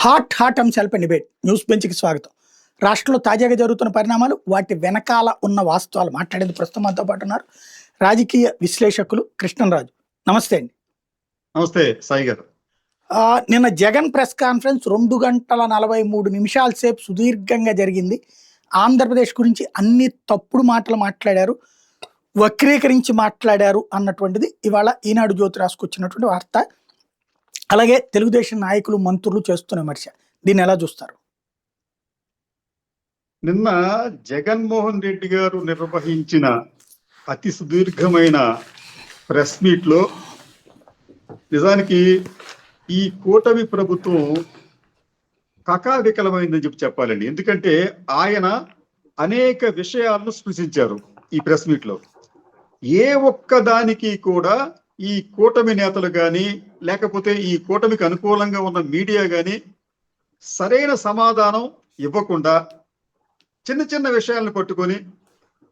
Hot అంశాలపై debate news బెంచ్కి స్వాగతం. రాష్ట్రంలో తాజాగా జరుగుతున్న పరిణామాలు, వాటి వెనకాల ఉన్న వాస్తవాలు మాట్లాడేందుకు ప్రస్తుతం మనతో పాటు ఉన్నారు రాజకీయ విశ్లేషకులు కృష్ణంరాజు. నమస్తే అండి. నమస్తే సాయి గారు. నిన్న జగన్ ప్రెస్ కాన్ఫరెన్స్ 2 గంటల 43 నిమిషాల సేపు సుదీర్ఘంగా జరిగింది. ఆంధ్రప్రదేశ్ గురించి అన్ని తప్పుడు మాటలు మాట్లాడారు, వక్రీకరించి మాట్లాడారు అన్నటువంటిది ఇవాళ ఈనాడు జ్యోతి రాసుకొచ్చినటువంటి వార్త. అలాగే తెలుగుదేశం నాయకులు, మంత్రులు చేస్తున్న విమర్శ, దీన్ని ఎలా చూస్తారు? నిన్న జగన్మోహన్ రెడ్డి గారు నిర్వహించిన అతి సుదీర్ఘమైన ప్రెస్ మీట్ లో నిజానికి ఈ కూటమి ప్రభుత్వం కకావికలమైందని చెప్పాలండి. ఎందుకంటే ఆయన అనేక విషయాలను స్పృశించారు ఈ ప్రెస్ మీట్ లో. ఏ ఒక్క దానికి కూడా ఈ కూటమి నేతలు కానీ, లేకపోతే ఈ కూటమికి అనుకూలంగా ఉన్న మీడియా కానీ సరైన సమాధానం ఇవ్వకుండా చిన్న చిన్న విషయాలను పట్టుకొని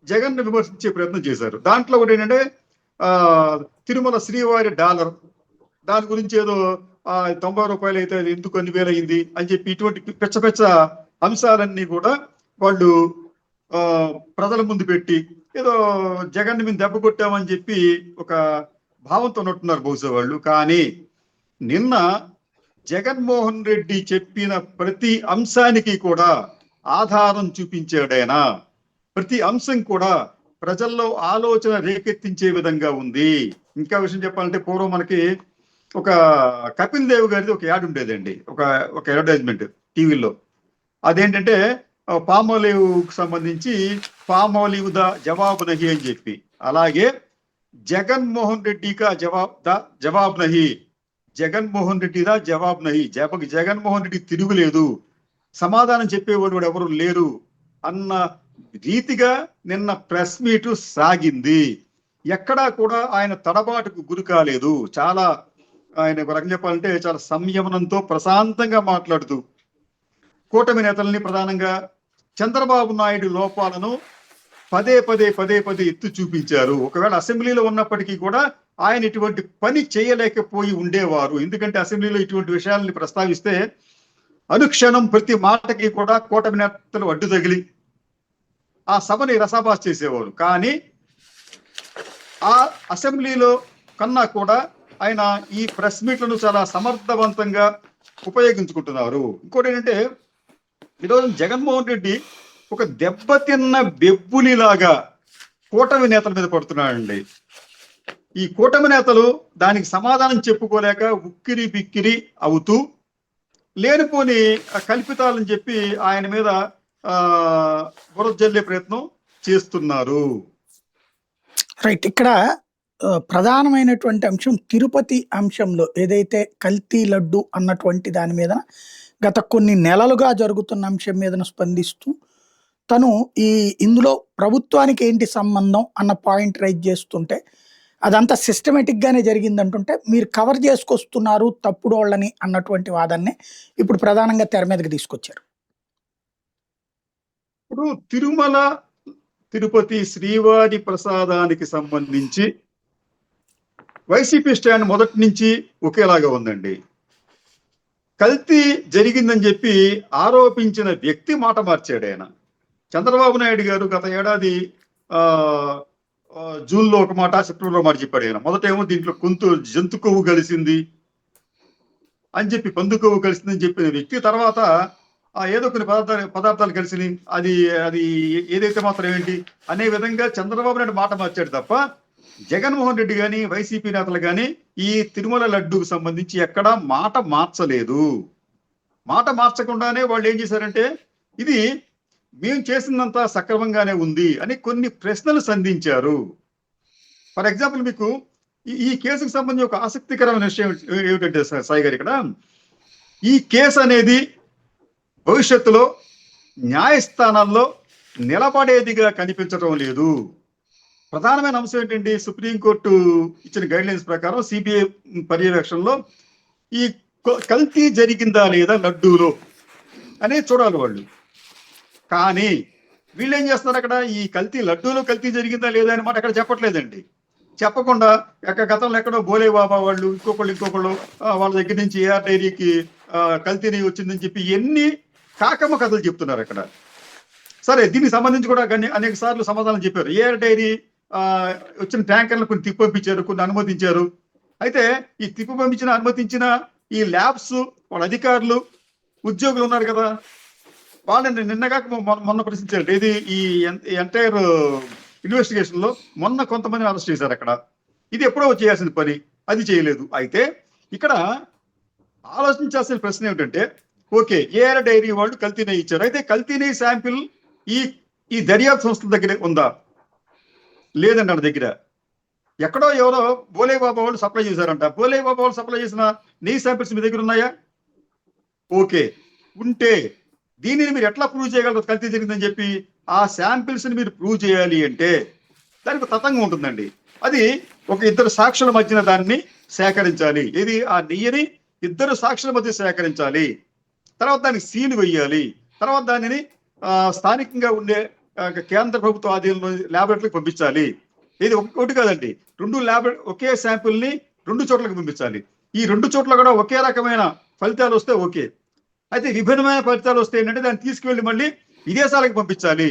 జగన్ను విమర్శించే ప్రయత్నం చేశారు. దాంట్లో ఒకటి ఏంటంటే తిరుమల శ్రీవారి డాలర్, దాని గురించి ఏదో 90 రూపాయలు అయితే అది ఎందుకు అన్ని వేలు అయింది అని చెప్పి ఇటువంటి పెచ్చ అంశాలన్నీ కూడా వాళ్ళు ప్రజల ముందు పెట్టి ఏదో జగన్ మీద దెబ్బ కొట్టామని చెప్పి ఒక భావంతో ఉన్నట్టున్నారు బహుశా వాళ్ళు. కానీ నిన్న జగన్మోహన్ రెడ్డి చెప్పిన ప్రతి అంశానికి కూడా ఆధారం చూపించాడైనా, ప్రతి అంశం కూడా ప్రజల్లో ఆలోచన రేకెత్తించే విధంగా ఉంది. ఇంకా విషయం చెప్పాలంటే పూర్వం మనకి ఒక కపిల్ దేవ్ గారిది ఒక యాడ్ ఉండేదండి, ఒక అడ్వర్టైజ్మెంట్ టీవీలో. అదేంటంటే పామోలివ్ సంబంధించి పామోలివ్ ద జవాబు నహి అని చెప్పి, అలాగే జగన్మోహన్ రెడ్డి కా జవాబ్ నహి, జగన్మోహన్ రెడ్డి దా జవాబ్ నహి, జగన్మోహన్ రెడ్డి తిరుగులేదు, సమాధానం చెప్పేవాడు ఎవరు లేరు అన్న రీతిగా నిన్న ప్రెస్ మీట్ సాగింది. ఎక్కడా కూడా ఆయన తడబాటుకు గురి కాలేదు. చాలా ఆయన ఒక రకం చెప్పాలంటే చాలా సంయమనంతో ప్రశాంతంగా మాట్లాడుతూ కూటమి నేతల్ని, ప్రధానంగా చంద్రబాబు నాయుడు లోపాలను పదే పదే ఎత్తు చూపించారు. ఒకవేళ అసెంబ్లీలో ఉన్నప్పటికీ కూడా ఆయన ఇటువంటి పని చేయలేకపోయి ఉండేవారు. ఎందుకంటే అసెంబ్లీలో ఇటువంటి విషయాలని ప్రస్తావిస్తే అనుక్షణం ప్రతి మాటకి కూడా కూటమి నేతలు అడ్డు తగిలి ఆ సభని రసాభాస్ చేసేవారు. కానీ ఆ అసెంబ్లీలో కన్నా కూడా ఆయన ఈ ప్రెస్ మీట్లను చాలా సమర్థవంతంగా ఉపయోగించుకుంటున్నారు. ఇంకోటి ఏంటంటే ఈరోజు జగన్మోహన్ రెడ్డి ఒక దెబ్బతిన్న బెబ్బులిలాగా కూటమి నేతల మీద పడుతున్నాడండి. ఈ కూటమి నేతలు దానికి సమాధానం చెప్పుకోలేక ఉక్కిరి బిక్కిరి అవుతూ లేనిపోని కల్పితాలని చెప్పి ఆయన మీద బురద జల్లే ప్రయత్నం చేస్తున్నారు. రైట్. ఇక్కడ ప్రధానమైనటువంటి అంశం తిరుపతి అంశంలో ఏదైతే కల్తీ లడ్డు అన్నటువంటి దాని మీద గత కొన్ని నెలలుగా జరుగుతున్న అంశం మీద స్పందిస్తూ తను ఇందులో ప్రభుత్వానికి ఏంటి సంబంధం అన్న పాయింట్ రైజ్ చేస్తుంటే, అదంతా సిస్టమేటిక్ గానే జరిగిందంటుంటే మీరు కవర్ చేసుకొస్తున్నారు తప్పుడు వాళ్ళని అన్నటువంటి వాదాన్ని ఇప్పుడు ప్రధానంగా తెర మీదకి తీసుకొచ్చారు. ఇప్పుడు తిరుమల తిరుపతి శ్రీవారి ప్రసాదానికి సంబంధించి వైసీపీ స్టాండ్ మొదటి నుంచి ఒకేలాగా ఉందండి. కల్తీ జరిగిందని చెప్పి ఆరోపించిన వ్యక్తి మాట మార్చాడు ఆయన. చంద్రబాబు నాయుడు గారు గత ఏడాది జూన్లో ఒక మాట, సెప్టెంబర్లో మాట చెప్పాడు ఆయన. మొదటేమో దీంట్లో జంతు కొవ్వు కలిసింది అని చెప్పి, పందు కొవ్వు కలిసిందని చెప్పిన వ్యక్తి తర్వాత ఏదో కొన్ని పదార్థాలు కలిసినాయి, అది ఏదైతే మాత్రం ఏంటి అనే విధంగా చంద్రబాబు నాయుడు మాట మార్చాడు తప్ప జగన్మోహన్ రెడ్డి కానీ వైసీపీ నేతలు కానీ ఈ తిరుమల లడ్డూకు సంబంధించి ఎక్కడా మాట మార్చలేదు. మాట మార్చకుండానే వాళ్ళు ఏం చేశారంటే ఇది మేము చేసిందంతా సక్రమంగానే ఉంది అని కొన్ని ప్రశ్నలు సంధించారు. ఫర్ ఎగ్జాంపుల్ మీకు ఈ కేసుకు సంబంధించి ఒక ఆసక్తికరమైన విషయం ఏమిటంటే సాయి గారు, ఇక్కడ ఈ కేసు అనేది భవిష్యత్తులో న్యాయస్థానాల్లో నిలబడేదిగా కనిపించడం లేదు. ప్రధానమైన అంశం ఏంటంటే సుప్రీంకోర్టు ఇచ్చిన గైడ్లైన్స్ ప్రకారం సిబిఐ పర్యవేక్షణలో ఈ కల్తీ జరిగిందా లేదా లడ్డూలో అనేది చూడాలి వాళ్ళు. కానీ వీళ్ళు ఏం చేస్తున్నారు, అక్కడ ఈ కల్తీ లడ్డూలో కల్తీ జరిగిందా లేదా అని మాట అక్కడ చెప్పట్లేదండి. చెప్పకుండా గతంలో ఎక్కడో బోలే బాబా వాళ్ళు ఇంకొకళ్ళు వాళ్ళ దగ్గర నుంచి ఏఆర్ డైరీకి కల్తీ నెయ్యి వచ్చిందని చెప్పి ఎన్ని కాకమ్మ కథలు చెప్తున్నారు అక్కడ. సరే, దీనికి సంబంధించి కూడా అనేక సార్లు సమాధానం చెప్పారు. ఏఆర్ డైరీ వచ్చిన ట్యాంకర్లు కొన్ని తిప్పి పంపించారు, కొన్ని అనుమతించారు. అయితే ఈ తిప్పి పంపించిన అనుమతించిన ఈ ల్యాబ్స్ వాళ్ళ అధికారులు ఉద్యోగులు ఉన్నారు కదా, వాళ్ళని నిన్నగా మొన్న ప్రశ్నించారు. ఇది ఈ ఎంటైర్ ఇన్వెస్టిగేషన్ లో మొన్న కొంతమంది అరెస్ట్ చేశారు అక్కడ. ఇది ఎప్పుడో చేయాల్సిన పని, అది చేయలేదు. అయితే ఇక్కడ ఆలోచించాల్సిన ప్రశ్న ఏమిటంటే, ఓకే, ఏఆర్ డైరీ వాళ్ళు కల్తీ నెయ్యి ఇచ్చారు. అయితే కల్తీ నెయ్యి శాంపిల్ ఈ దర్యాప్తు సంస్థల దగ్గర ఉందా? లేదండి వాళ్ళ దగ్గర. ఎక్కడో ఎవరో బోలే బాబా వాళ్ళు సప్లై చేశారంట. బోలే బాబా వాళ్ళు సప్లై చేసిన నెయ్యి శాంపిల్స్ మీ దగ్గర ఉన్నాయా? ఓకే, ఉంటే దీనిని మీరు ఎట్లా ప్రూవ్ చేయగలరు కల్తీ జరిగిందని చెప్పి? ఆ శాంపిల్స్ ని మీరు ప్రూవ్ చేయాలి అంటే దానికి తతంగం ఉంటుందండి. అది ఒక ఇద్దరు సాక్షుల మధ్యన దాన్ని సేకరించాలి. ఇది ఆ నెయ్యిని ఇద్దరు సాక్షుల మధ్య సేకరించాలి. తర్వాత దానికి సీలు వేయాలి. తర్వాత దానిని స్థానికంగా ఉండే కేంద్ర ప్రభుత్వ ఆధీనంలో ల్యాబొరేటరీకి పంపించాలి. ఇది ఒకటి కాదండి, 2 ఒకే శాంపుల్ ని 2 చోట్లకి పంపించాలి. ఈ 2 చోట్ల కూడా ఒకే రకమైన ఫలితాలు వస్తే ఓకే. అయితే విభిన్నమైన ఫలితాలు వస్తే ఏంటంటే దాన్ని తీసుకువెళ్ళి మళ్ళీ విదేశాలకు పంపించాలి.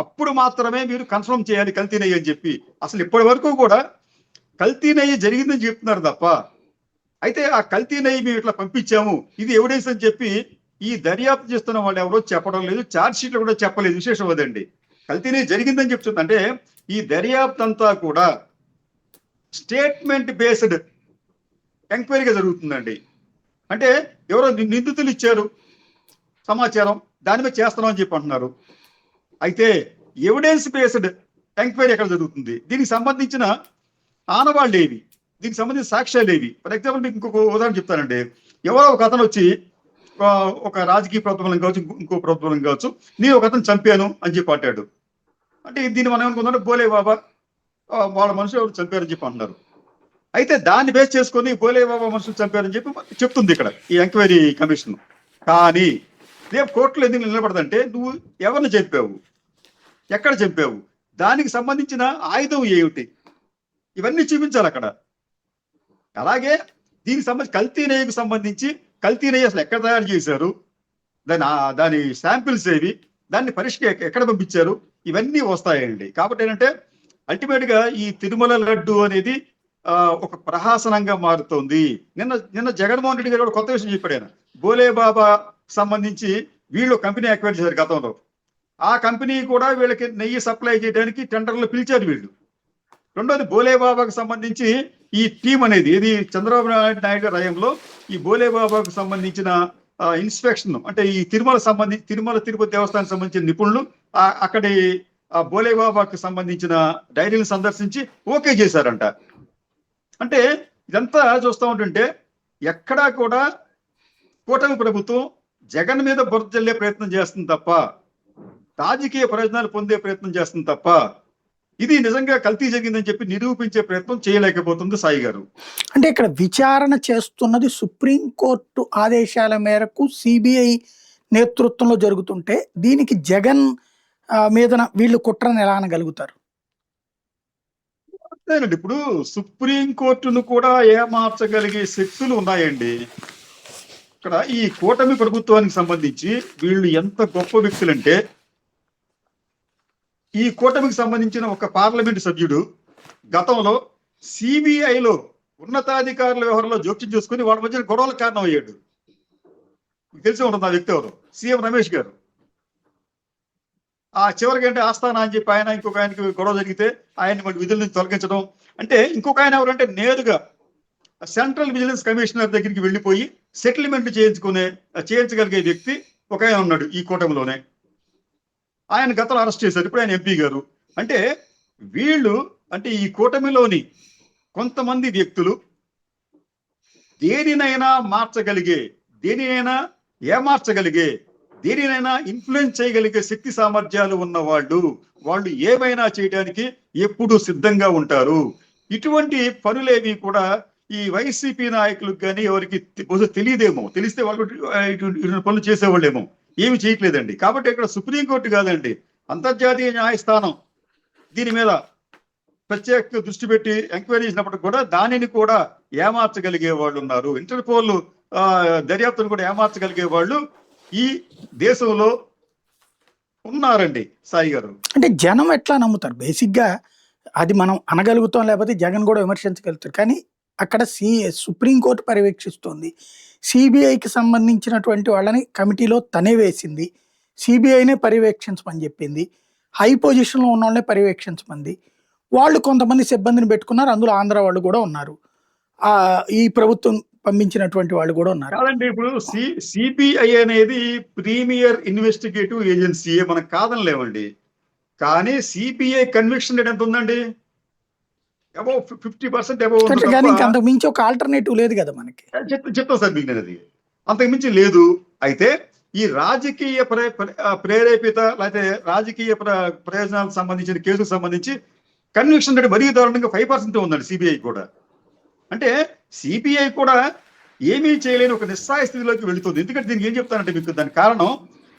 అప్పుడు మాత్రమే మీరు కన్ఫర్మ్ చేయాలి కల్తీ నెయ్యి అని చెప్పి. అసలు ఇప్పటి వరకు కూడా కల్తీ నెయ్యి జరిగిందని చెప్తున్నారు తప్ప, అయితే ఆ కల్తీ నెయ్యి మేము ఇట్లా పంపించాము, ఇది ఎవిడెన్స్ అని చెప్పి ఈ దర్యాప్తు చేస్తున్న వాళ్ళు ఎవరో చెప్పడం లేదు. ఛార్జ్ షీట్లు కూడా చెప్పలేదు. విశేషం అదండి. కల్తీ నెయ్యి జరిగిందని చెప్తుంది. అంటే ఈ దర్యాప్తు అంతా కూడా స్టేట్మెంట్ బేస్డ్ ఎంక్వైరీగా జరుగుతుందండి. అంటే ఎవరో నిందితులు ఇచ్చారు సమాచారం, దాని మీద చేస్తున్నాం అని చెప్పి అంటున్నారు. అయితే ఎవిడెన్స్ బేస్డ్ ఎంక్వైరీ ఎక్కడ జరుగుతుంది? దీనికి సంబంధించిన ఆనవాళ్ళు ఏవి, దీనికి సంబంధించిన సాక్ష్యాలు ఏవి? ఫర్ ఎగ్జాంపుల్ మీకు ఇంకొక ఉదాహరణ చెప్తానండి. ఎవరో ఒక అతను వచ్చి ఒక రాజకీయ ప్రభుత్వం కావచ్చు, ఇంకో ప్రభుత్వం కావచ్చు, నేను ఒక అతను చంపాను అని చెప్పి అంటాడు. అంటే దీన్ని మనం ఏమనుకుందాం, బోలే బాబా వాళ్ళ మనుషులు ఎవరు చంపారని చెప్పి అంటున్నారు. అయితే దాన్ని బేస్ చేసుకొని బోలే బాబా మనుషులు చంపారని చెప్పి చెప్తుంది ఇక్కడ ఈ ఎంక్వైరీ కమిషన్. కానీ రేపు కోర్టులో ఎందుకు నిలబడదంటే, నువ్వు ఎవరిని చంపావు, ఎక్కడ చంపావు, దానికి సంబంధించిన ఆయుధం ఏమిటి, ఇవన్నీ చూపించాలి అక్కడ. అలాగే దీనికి సంబంధించి కల్తీ నెయ్యికి సంబంధించి కల్తీ నెయ్యి అసలు ఎక్కడ తయారు చేశారు, దాని శాంపిల్స్ ఏవి, దాన్ని పరీక్షకి ఎక్కడ పంపించారు, ఇవన్నీ వస్తాయండి. కాబట్టి ఏంటంటే అల్టిమేట్ గా ఈ తిరుమల లడ్డు అనేది ఒక ప్రహాసనంగా మారుతోంది. నిన్న జగన్మోహన్ రెడ్డి గారు కూడా కొత్త విషయం చెప్పాడు. ఆయన బోలే బాబా సంబంధించి వీళ్ళు కంపెనీ అక్వైర్ చేశారు గతంలో. ఆ కంపెనీ కూడా వీళ్ళకి నెయ్యి సప్లై చేయడానికి టెండర్లు పిలిచారు వీళ్ళు. రెండోది బోలే బాబాకు సంబంధించి ఈ టీం అనేది, ఇది చంద్రబాబు నాయుడు హయాంలో ఈ బోలే బాబాకు సంబంధించిన ఇన్స్పెక్షన్, అంటే ఈ తిరుమల తిరుపతి దేవస్థానానికి సంబంధించిన నిపుణులు అక్కడి బోలే బాబాకు సంబంధించిన డైరీని సందర్శించి ఓకే చేశారంట. అంటే ఇదంతా చూస్తూ ఉంటుంటే ఎక్కడా కూడా కూటమి ప్రభుత్వం జగన్ మీద బురద జల్లే ప్రయత్నం చేస్తుంది తప్ప, రాజకీయ ప్రయోజనాలు పొందే ప్రయత్నం చేస్తుంది తప్ప, ఇది నిజంగా కల్తీ జరిగిందని చెప్పి నిరూపించే ప్రయత్నం చేయలేకపోతుంది సాయి గారు. అంటే ఇక్కడ విచారణ చేస్తున్నది సుప్రీంకోర్టు ఆదేశాల మేరకు సిబిఐ నేతృత్వంలో జరుగుతుంటే, దీనికి జగన్ మీద వీళ్ళు కుట్రను ఎలా అనగలుగుతారు? అంతేనండి, ఇప్పుడు సుప్రీంకోర్టును కూడా ఏమార్చగలిగే శక్తులు ఉన్నాయండి. ఇక్కడ ఈ కూటమి ప్రభుత్వానికి సంబంధించి వీళ్ళు ఎంత గొప్ప వ్యక్తులంటే, ఈ కూటమికి సంబంధించిన ఒక పార్లమెంట్ సభ్యుడు గతంలో సిబిఐలో ఉన్నతాధికారుల వ్యవహారంలో జోక్యం చేసుకుని వాళ్ళ మధ్య గొడవలకు కారణం అయ్యాడు. తెలిసి ఉంటుంది ఆ వ్యక్తి ఎవరు, సీఎం రమేష్ గారు. ఆ చివరికి అంటే ఆస్థానా అని చెప్పి ఆయన ఇంకొక ఆయనకి గొడవ జరిగితే ఆయన్ని మళ్ళీ విధుల నుంచి తొలగించడం. అంటే ఇంకొక ఆయన ఎవరంటే నేరుగా సెంట్రల్ విజిలెన్స్ కమిషనర్ దగ్గరికి వెళ్ళిపోయి సెటిల్మెంట్ చేయించగలిగే వ్యక్తి ఒక ఆయన ఉన్నాడు ఈ కూటమిలోనే. ఆయన గతంలో అరెస్ట్ చేశారు, ఇప్పుడు ఆయన ఎంపీ గారు. అంటే వీళ్ళు, అంటే ఈ కూటమిలోని కొంతమంది వ్యక్తులు దేనినైనా మార్చగలిగే, దేనినైనా ఏమార్చగలిగే, దేనినైనా ఇన్ఫ్లుయెన్స్ చేయగలిగే శక్తి సామర్థ్యాలు ఉన్న వాళ్ళు ఏమైనా చేయడానికి ఎప్పుడూ సిద్ధంగా ఉంటారు. ఇటువంటి పనులేవి కూడా ఈ వైసీపీ నాయకులకు కానీ ఎవరికి తెలియదేమో, తెలిస్తే వాళ్ళు ఇటువంటి పనులు చేసేవాళ్ళేమో. ఏమి చేయట్లేదండి. కాబట్టి ఇక్కడ సుప్రీంకోర్టు కాదండి, అంతర్జాతీయ న్యాయస్థానం దీని మీద ప్రత్యేక దృష్టి పెట్టి ఎంక్వైరీ చేసినప్పుడు కూడా దానిని కూడా ఏమార్చగలిగే వాళ్ళు ఉన్నారు. ఇంటర్పోల్ దర్యాప్తును కూడా ఏమార్చగలిగే వాళ్ళు ఈ దేశంలో ఉన్నారండి సాయి గారు. అంటే జనం ఎట్లా నమ్ముతారు బేసిక్గా? అది మనం అనగలుగుతాం, లేకపోతే జగన్ కూడా విమర్శించగలుగుతారు. కానీ అక్కడ సుప్రీంకోర్టు పర్యవేక్షిస్తోంది. సిబిఐకి సంబంధించినటువంటి వాళ్ళని కమిటీలో తనే వేసింది. సిబిఐనే పర్యవేక్షించమని చెప్పింది. హై పొజిషన్లో ఉన్న వాళ్ళనే పర్యవేక్షించమంది. వాళ్ళు కొంతమంది సిబ్బందిని పెట్టుకున్నారు. అందులో ఆంధ్ర వాళ్ళు కూడా ఉన్నారు. ఈ ప్రభుత్వం పంపించినటువంటి వాళ్ళు కూడా ఉన్నారు. కాదండి, ఇప్పుడు సిబిఐ అనేది ప్రీమియర్ ఇన్వెస్టిగేటివ్ ఏజెన్సీ, మనం కాదనలేమండి. కానీ సిబిఐ కన్విక్షన్ రేట్ ఎంత ఉందండి? Above 50% above. కానీ అంతకు మించి ఒక ఆల్టర్నేటివ్ లేదు కదా మనకి. చెప్తాను సార్ మీకు నేను, అది అంతకు మించి లేదు. అయితే ఈ రాజకీయ ప్రేరేపిత లేకపోతే రాజకీయ ప్రయోజనాలకు సంబంధించిన కేసుకు సంబంధించి కన్విక్షన్ రేట్ మరీ దారుణంగా 5% ఉందండి సిబిఐ కూడా. అంటే సిబిఐ కూడా ఏమీ చేయలేని ఒక నిస్సాయ స్థితిలోకి వెళుతుంది. ఎందుకంటే దీనికి ఏం చెప్తానంటే మీకు దానికి కారణం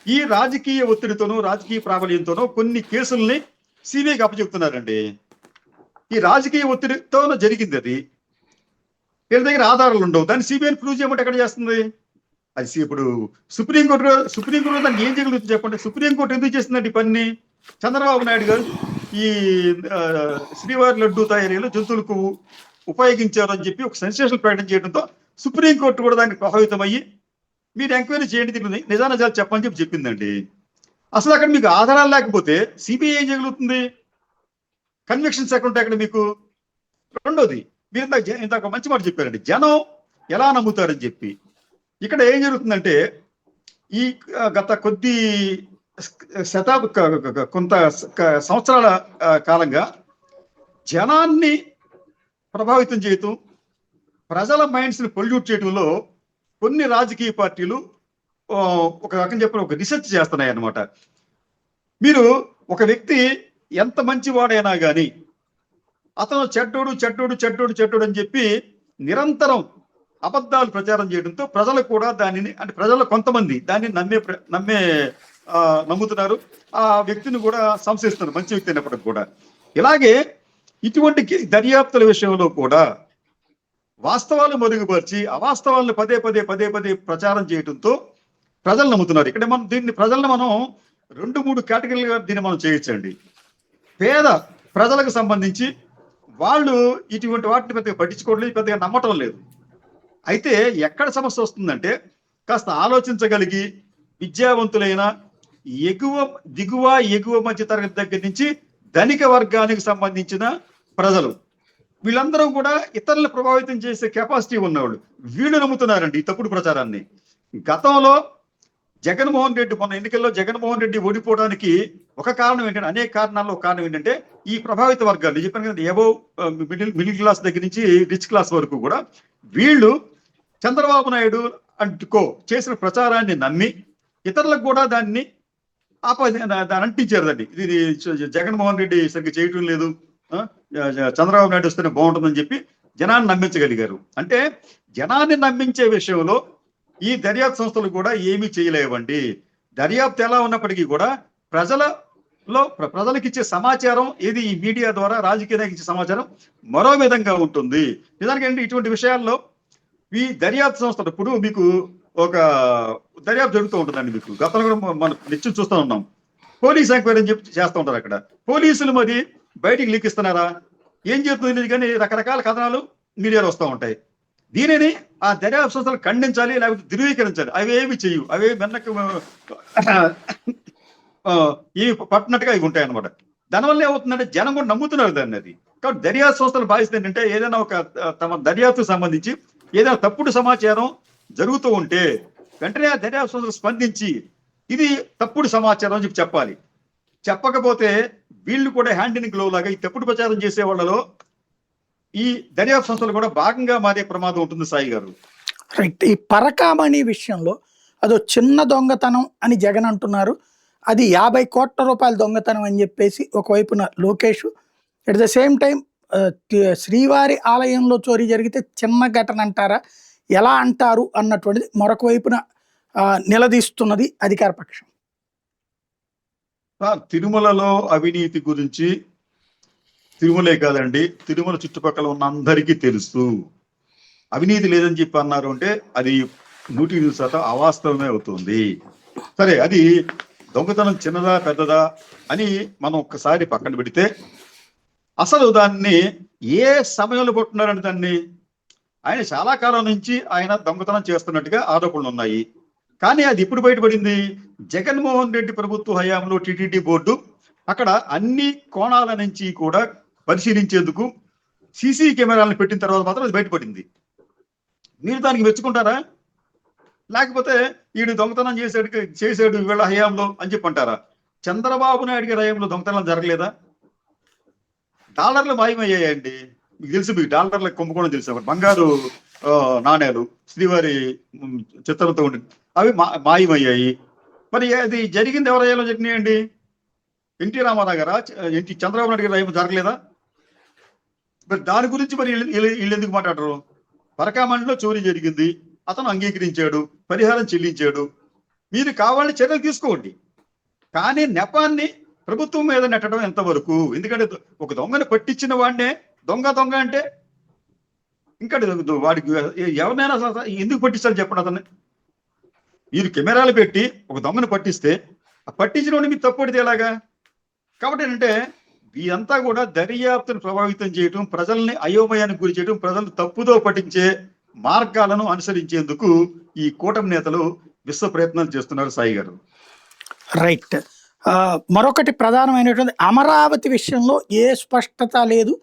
ఈ రాజకీయ ఒత్తిడితోనూ రాజకీయ ప్రాబల్యంతోనూ కొన్ని కేసుల్ని సిబిఐకి అప్పచెప్తున్నారండి. ఈ రాజకీయ ఒత్తిడితో జరిగింది అది. వీళ్ళ దగ్గర ఆధారాలు ఉండవు. దాన్ని సిబిఐని ప్రూవ్ చేయమంటే ఎక్కడ చేస్తుంది అది? ఇప్పుడు సుప్రీంకోర్టు దాన్ని ఏం చేయగలుగుతుంది చెప్పండి? సుప్రీంకోర్టు ఎందుకు చేస్తుందండి ఈ పని? చంద్రబాబు నాయుడు గారు ఈ శ్రీవారి లడ్డూ తయారీలో జంతువులకు ఉపయోగించారు అని చెప్పి ఒక సెన్సేషనల్ ప్రకటన చేయడంతో సుప్రీంకోర్టు కూడా దానికి ప్రభావితం అయ్యి మీరు ఎంక్వైరీ చేయండి, దీన్ని నిజానిజాలు చెప్పని చెప్పి చెప్పిందండి. అసలు అక్కడ మీకు ఆధారాలు లేకపోతే సిబిఐ ఏం చేయగలుగుతుంది? కన్విక్షన్స్ ఎక్కడ ఉంటాయి అక్కడ మీకు? రెండోది, మీరు ఇంత మంచి మాట చెప్పారండి, జనం ఎలా నమ్ముతారని చెప్పి. ఇక్కడ ఏం జరుగుతుందంటే ఈ గత కొద్ది కొంత సంవత్సరాల కాలంగా జనాన్ని ప్రభావితం చేయటం, ప్రజల మైండ్స్ ని పొల్యూట్ చేయడంలో కొన్ని రాజకీయ పార్టీలు ఒక రకం చెప్పిన ఒక రీసెర్చ్ చేస్తున్నాయి అన్నమాట. మీరు ఒక వ్యక్తి ఎంత మంచివాడైనా కానీ అతను చెడ్డోడు చెడ్డోడు చెడ్డోడు చెడ్డోడు అని చెప్పి నిరంతరం అబద్ధాలు ప్రచారం చేయడంతో ప్రజలు కూడా దానిని, అంటే ప్రజలు కొంతమంది దాన్ని నమ్ముతున్నారు. ఆ వ్యక్తిని కూడా సంశయిస్తున్నారు, మంచి వ్యక్తి అయినప్పటికి కూడా. ఇలాగే ఇటువంటి దర్యాప్తుల విషయంలో కూడా వాస్తవాలు మరుగుపరిచి అవాస్తవాలను పదే పదే పదే పదే ప్రచారం చేయడంతో ప్రజలు నమ్ముతున్నారు. ఇక్కడ మనం ప్రజలను మనం 2-3 కేటగిరీలుగా దీన్ని మనం చేయొచ్చండి. పేద ప్రజలకు సంబంధించి వాళ్ళు ఇటువంటి వాటిని పెద్దగా పట్టించుకోవట్లేదు, పెద్దగా నమ్మటం లేదు. అయితే ఎక్కడ సమస్య వస్తుందంటే కాస్త ఆలోచించగలిగి విద్యావంతులైన ఎగువ మధ్య తరగతి దగ్గర నుంచి ధనిక వర్గానికి సంబంధించిన ప్రజలు, వీళ్ళందరూ కూడా ఇతరులను ప్రభావితం చేసే కెపాసిటీ ఉన్నవాళ్ళు, వీళ్ళు నమ్ముతున్నారండి ఈ తప్పుడు ప్రచారాన్ని. గతంలో మొన్న ఎన్నికల్లో జగన్మోహన్ రెడ్డి ఓడిపోవడానికి ఒక కారణం ఏంటంటే, అనేక కారణాల్లో ఒక కారణం ఏంటంటే ఈ ప్రభావిత వర్గాలు చెప్పాను కదా, అబోవ్ మిడిల్ క్లాస్ దగ్గర నుంచి రిచ్ క్లాస్ వరకు కూడా వీళ్ళు చంద్రబాబు నాయుడు అంటుకో చేసిన ప్రచారాన్ని నమ్మి ఇతరులకు కూడా దాన్ని అంటించారు. దాన్ని ఇది జగన్మోహన్ రెడ్డి సరిగ్గా చేయటం లేదు, చంద్రబాబు నాయుడు వస్తేనే బాగుంటుందని చెప్పి జనాన్ని నమ్మించగలిగారు. అంటే జనాన్ని నమ్మించే విషయంలో ఈ దర్యాప్తు సంస్థలు కూడా ఏమీ చేయలేవండి. దర్యాప్తు ఎలా ఉన్నప్పటికీ కూడా ప్రజలకు ఇచ్చే సమాచారం ఏది ఈ మీడియా ద్వారా రాజకీయ నాయకులకు ఇచ్చే సమాచారం మరో విధంగా ఉంటుంది. నిజానికి ఇటువంటి విషయాల్లో ఈ దర్యాప్తు సంస్థలు, ఇప్పుడు మీకు ఒక దర్యాప్తు జరుగుతూ ఉంటుందండి. మీకు గతంలో కూడా మనం నిత్యం చూస్తూ ఉన్నాం, పోలీస్ ఎంక్వైరీ అని చెప్పి చేస్తూ ఉంటారు. అక్కడ పోలీసులు మరి బయటికి లీక్ ఇస్తున్నారా, ఏం చేస్తుంది కానీ రకరకాల కథనాలు మీడియాలో వస్తూ ఉంటాయి. దీనిని ఆ దర్యాప్తు సంస్థలు ఖండించాలి, లేకపోతే ధృవీకరించాలి. అవేమి చెయ్యు, అవే వెనక్కి ఇవి పట్టినట్టుగా ఇవి ఉంటాయి అనమాట. దానివల్ల ఏమవుతుందంటే జనం కూడా నమ్ముతున్నారు దాన్ని. అది కాబట్టి దర్యాప్తు సంస్థలు భావిస్తుంది ఏంటంటే ఏదైనా ఒక తమ దర్యాప్తుకు సంబంధించి ఏదైనా తప్పుడు సమాచారం జరుగుతూ ఉంటే వెంటనే ఆ దర్యాప్తు సంస్థలు స్పందించి ఇది తప్పుడు సమాచారం అని చెప్పాలి. చెప్పకపోతే వీళ్ళు కూడా హ్యాండ్ ఇన్ గ్లోవ్ లాగా ఈ తప్పుడు ప్రచారం చేసే వాళ్ళలో ఈ దర్యాప్తు సంస్థలు కూడా భాగంగా మారే ప్రమాదం ఉంటుంది సాయి గారు. రైట్. ఈ పరకామణి విషయంలో అదో చిన్న దొంగతనం అని జగన్ అంటున్నారు. అది 50 కోట్ల రూపాయల దొంగతనం అని చెప్పేసి ఒకవైపున Lokesh, at the same time శ్రీవారి ఆలయంలో చోరీ జరిగితే చిన్న ఘటన అంటారా, ఎలా అంటారు అన్నటువంటిది మరొక వైపున నిలదీస్తున్నది అధికార పక్షం. తిరుమలలో అవినీతి గురించి తిరుమలే కాదండి, తిరుమల చుట్టుపక్కల ఉన్న అందరికీ తెలుసు. అవినీతి లేదని చెప్పి అన్నారు అంటే అది 100% అవాస్తవమే అవుతుంది. సరే, అది దొంగతనం చిన్నదా పెద్దదా అని మనం ఒక్కసారి పక్కన పెడితే, అసలు దాన్ని ఏ సమయంలో కొట్టున్నారంటే దాన్ని, ఆయన చాలా కాలం నుంచి ఆయన దొంగతనం చేస్తున్నట్టుగా ఆరోపణలు ఉన్నాయి. కానీ అది ఇప్పుడు బయటపడింది. జగన్మోహన్ రెడ్డి ప్రభుత్వ హయాంలో టిటిడి బోర్డు అక్కడ అన్ని కోణాల నుంచి కూడా పరిశీలించేందుకు సీసీ కెమెరాలను పెట్టిన తర్వాత మాత్రం అది బయటపడింది. మీరు దానికి మెచ్చుకుంటారా? లేకపోతే ఈడు దొంగతనం చేశాడు వీళ్ళ హయాంలో అని చెప్పి అంటారా? చంద్రబాబు నాయుడు గారి హయాంలో దొంగతనం జరగలేదా? డాలర్లు మాయమయ్యాయండి. మీకు తెలుసు, మీకు డాలర్ల కుంభకోణం తెలుసు. బంగారు నాణేలు శ్రీవారి చిత్రంతో ఉండి అవి మాయమయ్యాయి. మరి అది జరిగింది ఎవరి హయాంలో జరిగినాయండి? ఎన్టీ రామారావు గారా, చంద్రబాబు నాయుడు గారి హయాంలో జరగలేదా? మరి దాని గురించి మరి వీళ్ళు ఎందుకు మాట్లాడరు? పరకామణిలో చోరీ జరిగింది, అతను అంగీకరించాడు, పరిహారం చెల్లించాడు. మీరు కావాలని చర్యలు తీసుకోండి, కానీ నెపాన్ని ప్రభుత్వం మీద నెట్టడం ఎంతవరకు? ఎందుకంటే ఒక దొంగను పట్టించిన వాడినే దొంగ దొంగ అంటే ఇంకా వాడికి ఎవరినైనా ఎందుకు పట్టిస్తారు చెప్పండి అతన్ని. మీరు కెమెరాలు పెట్టి ఒక దొంగను పట్టిస్తే ఆ పట్టించిన వాడిని మీరు తప్పడితే ఎలాగా? కాబట్టి ఏంటంటే ఇదంతా కూడా దర్యాప్తును ప్రభావితం చేయటం, ప్రజల్ని అయోమయానికి గురి చేయడం, ప్రజలను తప్పుదో పట్టించే మార్గాలను అనుసరించేందుకు ఈ కూటమి నేతలు విశ్వ ప్రయత్నాలు చేస్తున్నారు. సాయి గారు, రైట్. మరొకటి ప్రధానమైనటువంటి అమరావతి విషయంలో ఏ స్పష్టత లేదు,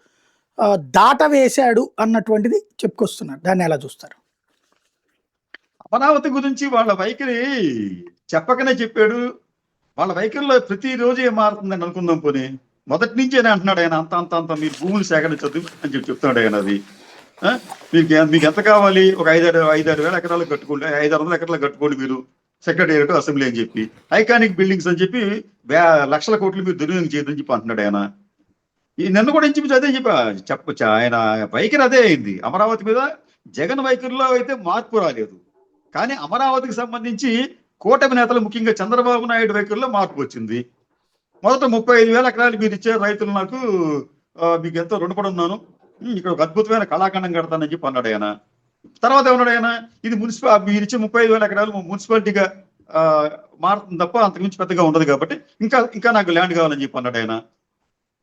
దాట వేశాడు అన్నటువంటిది చెప్పుకొస్తున్నారు. దాన్ని ఎలా చూస్తారు? అమరావతి గురించి వాళ్ళ వైఖరి చెప్పకనే చెప్పాడు. వాళ్ళ వైఖరిలో ప్రతిరోజు ఏం మారుతుందని అనుకుందాం. పోనీ మొదటి నుంచేనే అంటున్నాడు ఆయన, అంత అంత అంత మీరు భూములు సేకరించద్దు అని చెప్పి చెప్తున్నాడు ఆయన. అది మీకు ఎంత కావాలి? ఒక 5-6 వేల ఎకరాలు కట్టుకోండి, 500 ఎకరాలు కట్టుకోండి మీరు సెక్రటేరియట్ అసెంబ్లీ అని చెప్పి, ఐకానిక్ బిల్డింగ్స్ అని చెప్పి లక్షల కోట్లు మీరు దుర్వినియోగం చేయదని చెప్పి అంటున్నాడు ఆయన. ఈ నిన్న కూడా ఏం చెప్పి అదే చెప్పొచ్చా? ఆయన వైఖరి అదే అయింది. అమరావతి మీద జగన్ వైఖరిలో అయితే మార్పు రాలేదు, కానీ అమరావతికి సంబంధించి కూటమి నేతలు ముఖ్యంగా చంద్రబాబు నాయుడు వైఖరిలో మార్పు వచ్చింది. మొదట 35,000 ఎకరాలు మీరు ఇచ్చే రైతులు, నాకు మీకు ఎంతో రుణపడి ఉన్నాను, ఇక్కడ ఒక అద్భుతమైన కళాఖండం కడతానని చెప్పి అన్నాడు ఆయన. తర్వాత ఏమన్నాడు ఆయన, ఇది మీరు ఇచ్చే 35,000 ఎకరాలు మున్సిపాలిటీగా మారుతుంది తప్ప అంతకుమించి పెద్దగా ఉండదు, కాబట్టి ఇంకా ఇంకా నాకు ల్యాండ్ కావాలని చెప్పి అన్నాడు ఆయన.